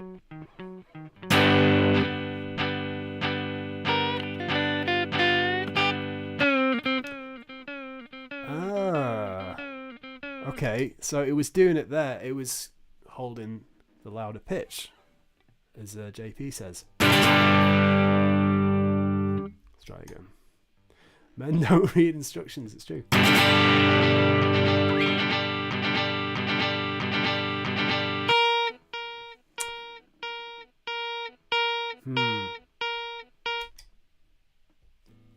Okay, so it was doing it there. It was holding the louder pitch, as JP says. Let's try again. Men don't read instructions, it's true.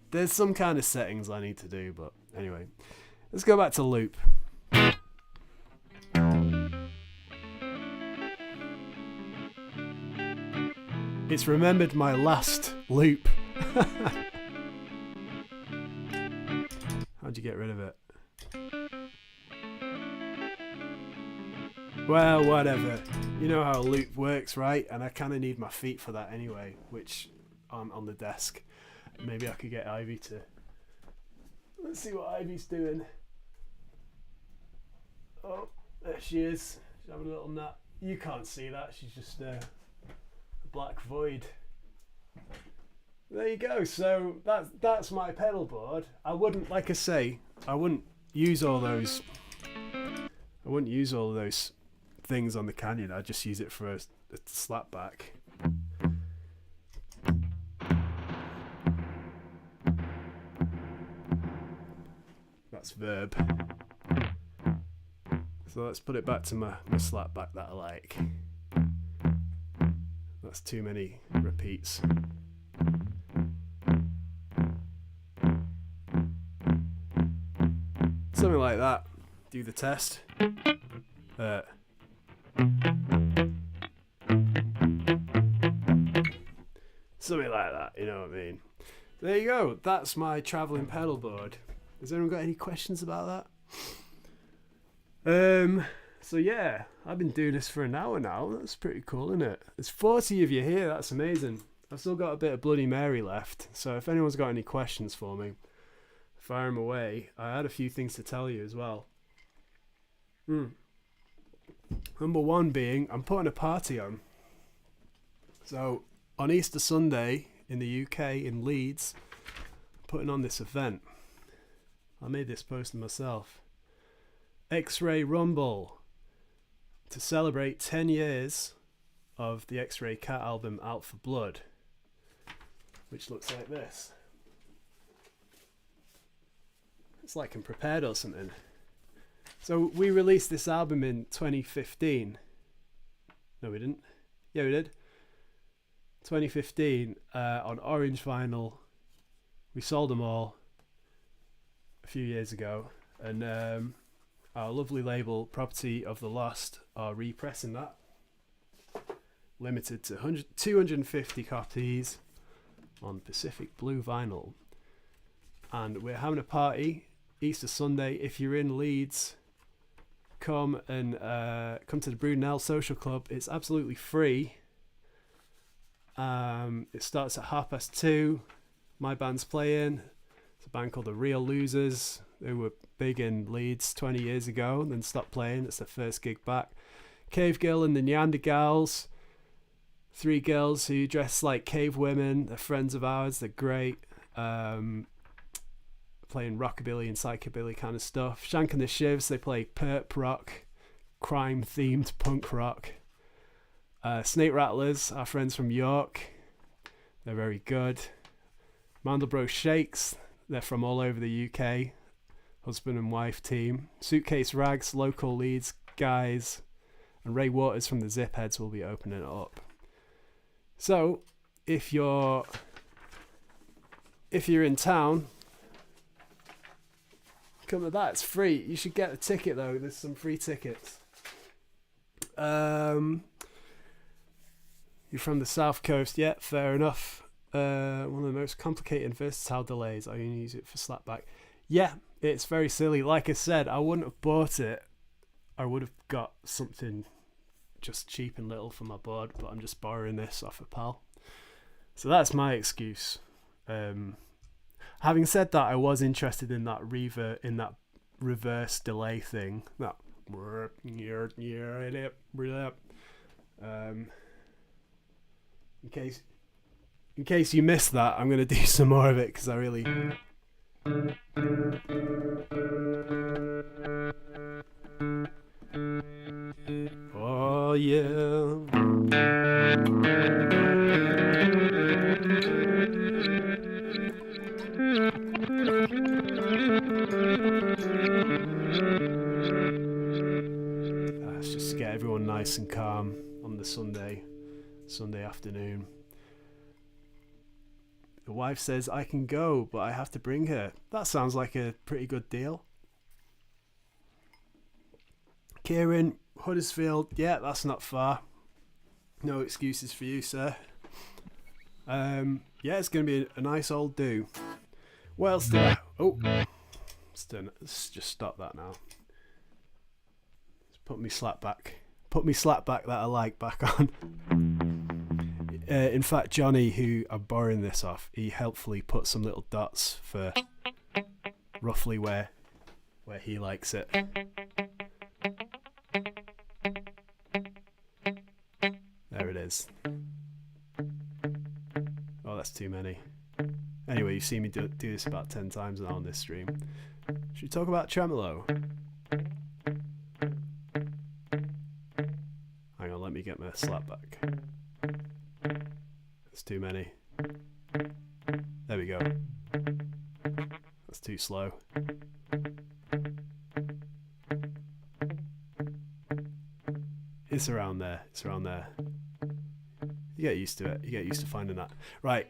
There's some kind of settings I need to do, but anyway. Let's go back to loop. It's remembered my last loop. How'd you get rid of it? Well, whatever. You know how a loop works, right? And I kind of need my feet for that anyway, which aren't on the desk. Maybe I could get Ivy to... Let's see what Ivy's doing. Oh, there she is. She's having a little nap. You can't see that. She's just a black void. There you go. So that's my pedal board. I wouldn't, like I say, I wouldn't use all those things on the Canyon. I'd just use it for a slap back. That's verb. So let's put it back to my slap back that I like. That's too many repeats. Something like that. Do the test. Something like that, you know what I mean? There you go. That's my travelling pedal board. Has anyone got any questions about that? So yeah, I've been doing this for an hour now. That's pretty cool, isn't it? There's 40 of you here. That's amazing. I've still got a bit of Bloody Mary left. So if anyone's got any questions for me, fire them away. I had a few things to tell you as well. Number one being, I'm putting a party on. So on Easter Sunday in the UK, in Leeds, I'm putting on this event. I made this post myself. X-Ray Rumble, to celebrate 10 years of the DEATHRAYCHAT album Out for Blood, which looks like this. It's like I'm prepared or something. So we released this album in 2015. No, we didn't. Yeah, we did. 2015 on orange vinyl. We sold them all a few years ago, and our lovely label Property of the Lost are repressing that. limited to 250 copies on Pacific Blue vinyl. And we're having a party Easter Sunday. If you're in Leeds, come to the Brunel Social Club. It's absolutely free. It starts at 2:30. My band's playing. It's a band called The Real Losers. They were big in Leeds 20 years ago and then stopped playing. It's their first gig back. Cave Girl and the Neandergals. 3 girls who dress like cave women. They're friends of ours. They're great. Playing rockabilly and psychobilly kind of stuff. Shank and the Shivs. They play perp rock, crime themed punk rock. Snake Rattlers, our friends from York. They're very good. Mandelbro Shakes. They're from all over the UK. Husband and wife team. Suitcase Rags, local Leeds guys. And Ray Waters from the Zip Heads will be opening it up. So, if you're in town, come to that. It's free. You should get a ticket though. There's some free tickets. You're from the South Coast, yeah, fair enough. One of the most complicated and versatile delays. I only use it for slapback. Yeah, it's very silly. Like I said, I wouldn't have bought it. I would have got something just cheap and little for my board, but I'm just borrowing this off a pal. So that's my excuse. Having said that, I was interested in that reverse delay thing. That in case you missed that, I'm going to do some more of it because I really... Oh yeah. Let's just get everyone nice and calm on the Sunday afternoon. The wife says I can go, but I have to bring her. That sounds like a pretty good deal. Kieran, Huddersfield, yeah, that's not far. No excuses for you, sir. Yeah, it's going to be a nice old do. What else did I... Oh, let's just stop that now. Let's put me slap back that I like back on. In fact, Johnny, who I'm borrowing this off, he helpfully put some little dots for roughly where he likes it. There it is. Oh, that's too many. Anyway, you've seen me do this about 10 times now on this stream. Should we talk about Tremolo? Hang on, let me get my slap back. That's too many. There we go. That's too slow. It's around there. It's around there. You get used to it. You get used to finding that. Right.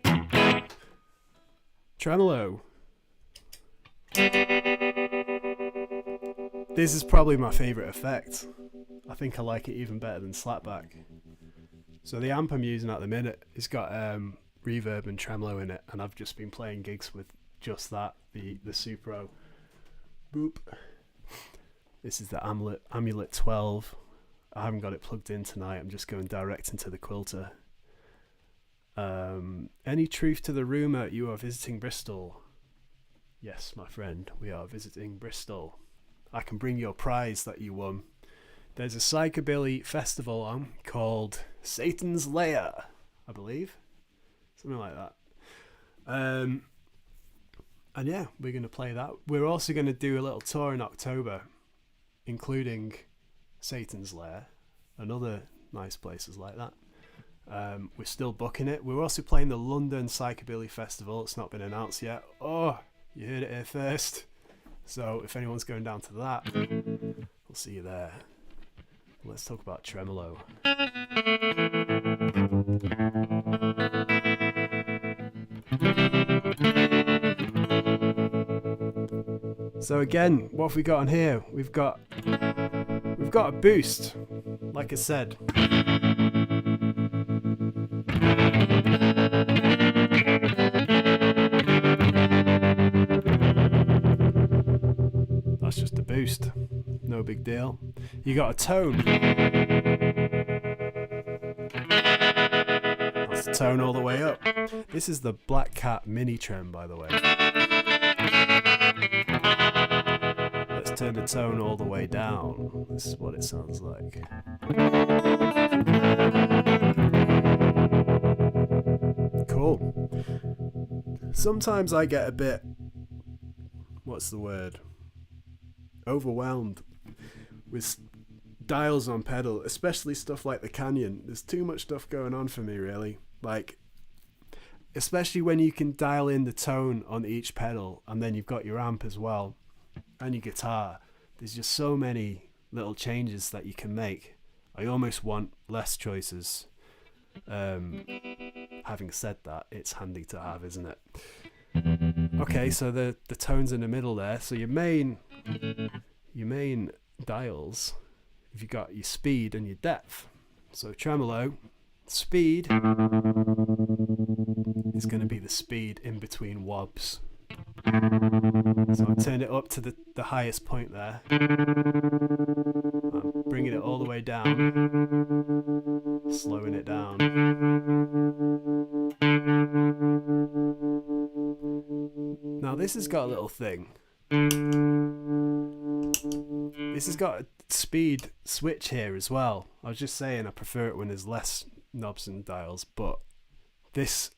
Tremolo. This is probably my favourite effect. I think I like it even better than slapback. So the amp I'm using at the minute, it's got reverb and tremolo in it, and I've just been playing gigs with just that, the Supro. Boop. This is the Amulet 12. I haven't got it plugged in tonight. I'm just going direct into the Quilter. Any truth to the rumour you are visiting Bristol? Yes, my friend, we are visiting Bristol. I can bring your prize that you won. There's a psychobilly festival on called Satan's Lair, I believe. Something like that. And yeah, we're going to play that. We're also going to do a little tour in October, including Satan's Lair and other nice places like that. We're still booking it. We're also playing the London Psychobilly Festival. It's not been announced yet. Oh, you heard it here first. So if anyone's going down to that, we'll see you there. Let's talk about Tremolo. So again, what have we got on here? We've got a boost, like I said. the boost. No big deal. You got a tone. That's the tone all the way up. This is the Black Cat mini trem, by the way. Let's turn the tone all the way down. This is what it sounds like. Cool. Sometimes I get a bit, what's the word, overwhelmed with dials on pedal, especially stuff like the Canyon. There's too much stuff going on for me, really. Like, especially when you can dial in the tone on each pedal and then you've got your amp as well and your guitar. There's just so many little changes that you can make. I almost want less choices. Having said that, it's handy to have, isn't it? Okay, so the tone's in the middle there. So your main dials, if you got your speed and your depth. So tremolo, speed is going to be the speed in between wobs. So I've turned it up to the highest point there. I'm bringing it all the way down, slowing it down. Now this has got a little thing. This has got a speed switch here as well. I was just saying I prefer it when there's less knobs and dials, but this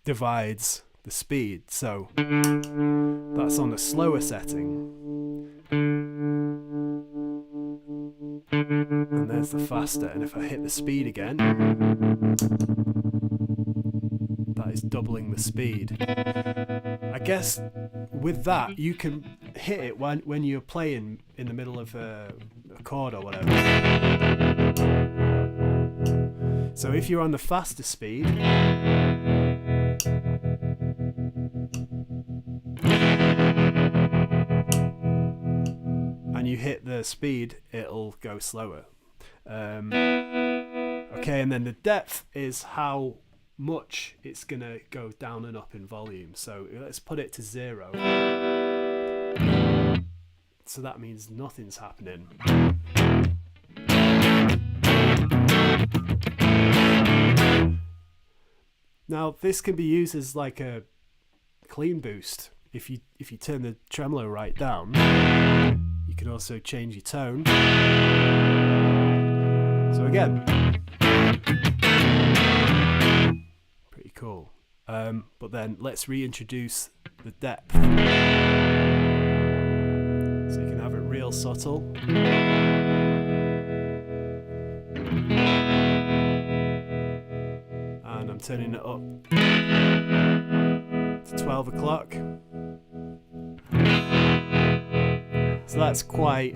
divides the speed, so that's on the slower setting, and there's the faster, and if I hit the speed again, that is doubling the speed. I guess with that you can hit it when you're playing in the middle of a chord or whatever. So if you're on the faster speed, and you hit the speed, it'll go slower. Okay, and then the depth is how much it's gonna go down and up in volume. So let's put it to 0. So that means nothing's happening. Now this can be used as like a clean boost. If you turn the tremolo right down, you can also change your tone. So again, pretty cool. But then let's reintroduce the depth. So you can have it real subtle. And I'm turning it up to 12 o'clock. So that's quite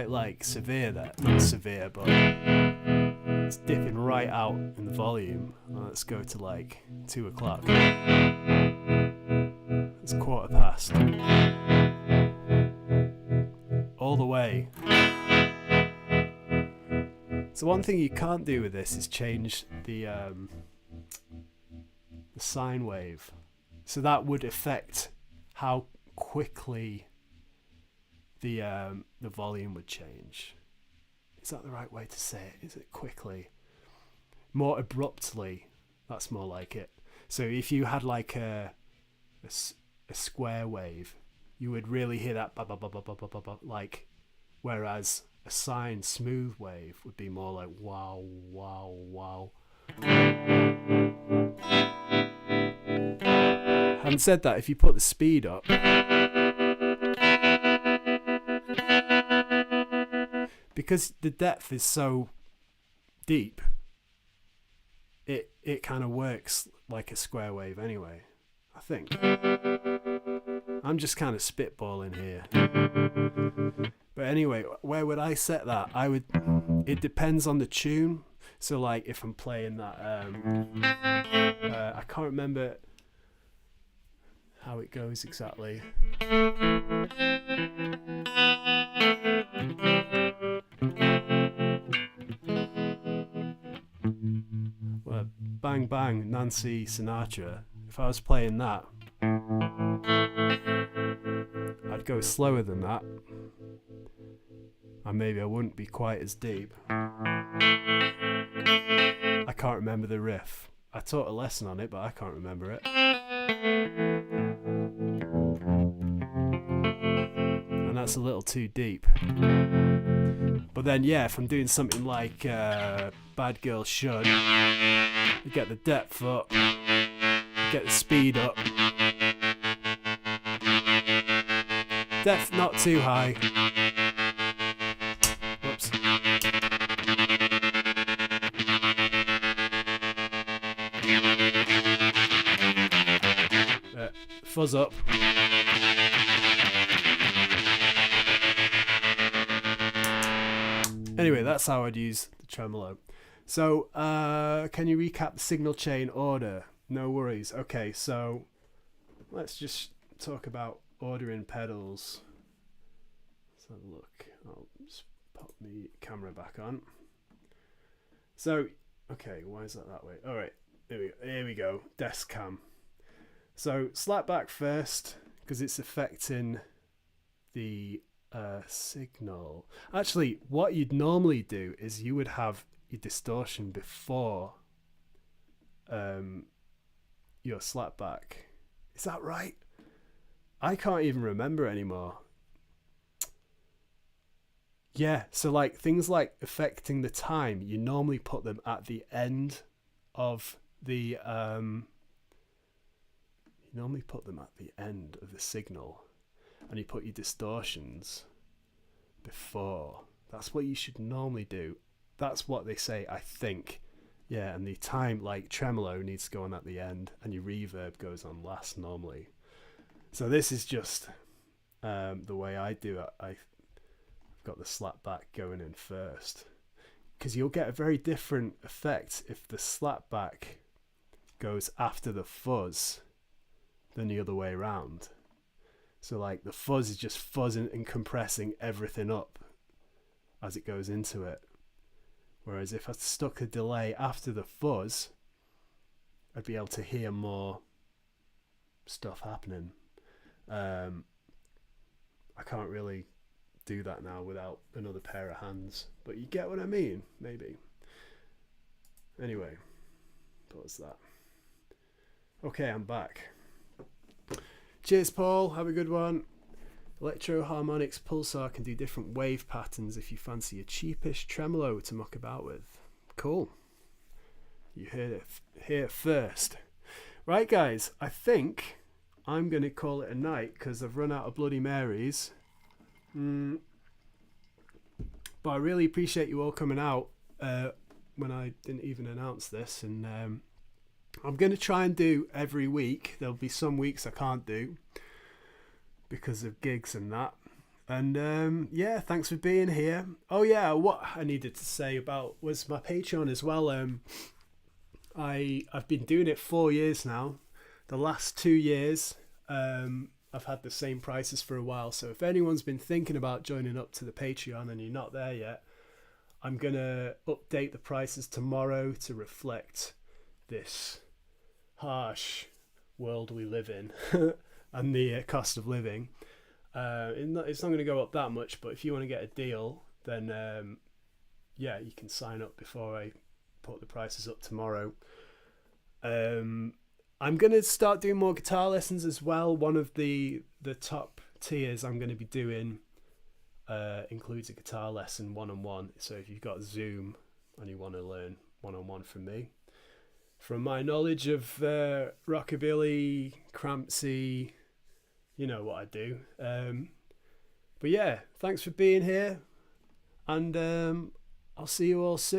like severe there. Not severe, but it's dipping right out in the volume. Let's go to like 2 o'clock. It's 1:15. All the way. So one thing you can't do with this is change the sine wave. So that would affect how quickly the volume would change. Is that the right way to say it? Is it quickly? More abruptly. That's more like it. So if you had like a square wave, you would really hear that like, whereas a sine smooth wave would be more like wow, wow, wow. Having said that, if you put the speed up, because the depth is so deep, it kind of works like a square wave anyway, I think. I'm just kind of spitballing here. But anyway, where would I set that? It depends on the tune. So like if I'm playing that, I can't remember how it goes exactly. Well, Bang Bang, Nancy Sinatra. If I was playing that, I'd I'd go slower than that, and maybe I wouldn't be quite as deep. I can't remember the riff. I taught a lesson on it, but I can't remember it. And that's a little too deep. But then, yeah, if I'm doing something like Bad Girl Should, you get the depth up, get the speed up. Depth not too high. Whoops. Fuzz up. Anyway, that's how I'd use the tremolo. So, can you recap the signal chain order? No worries. Okay, so let's just talk about ordering pedals. Let's have a look. I'll just pop my camera back on. So, okay, why is that way? All right, here we go. Desk cam. So slap back first because it's affecting the signal. Actually, what you'd normally do is you would have your distortion before your slap back. Is that right? I can't even remember anymore. Yeah, so like things like affecting the time, you normally put them at the end of the signal, and you put your distortions before. That's what you should normally do. That's what they say, I think. Yeah, and the time, like tremolo, needs to go on at the end, and your reverb goes on last normally. So this is just the way I do it. I've got the slap back going in first, because you'll get a very different effect if the slap back goes after the fuzz than the other way around. So like the fuzz is just fuzzing and compressing everything up as it goes into it. Whereas if I stuck a delay after the fuzz, I'd be able to hear more stuff happening. I can't really do that now without another pair of hands, but you get what I mean, maybe. Anyway, pause that. Okay, I'm back. Cheers, Paul. Have a good one. Electro Harmonics Pulsar can do different wave patterns if you fancy a cheapish tremolo to muck about with. Cool. You heard it here first. Right, guys, I think I'm going to call it a night because I've run out of Bloody Marys. But I really appreciate you all coming out when I didn't even announce this. And I'm going to try and do every week. There'll be some weeks I can't do because of gigs and that. And yeah, thanks for being here. Oh yeah, what I needed to say about was my Patreon as well. I've been doing it 4 years now. The last 2 years I've had the same prices for a while. So if anyone's been thinking about joining up to the Patreon and you're not there yet, I'm gonna update the prices tomorrow to reflect this harsh world we live in and the cost of living. It's not going to go up that much, but if you want to get a deal, then yeah, you can sign up before I put the prices up tomorrow. I'm going to start doing more guitar lessons as well. One of the top tiers I'm going to be doing includes a guitar lesson one-on-one. So if you've got Zoom and you want to learn one-on-one from me, from my knowledge of rockabilly, Crampsy, you know what I do. But yeah, thanks for being here, and I'll see you all soon.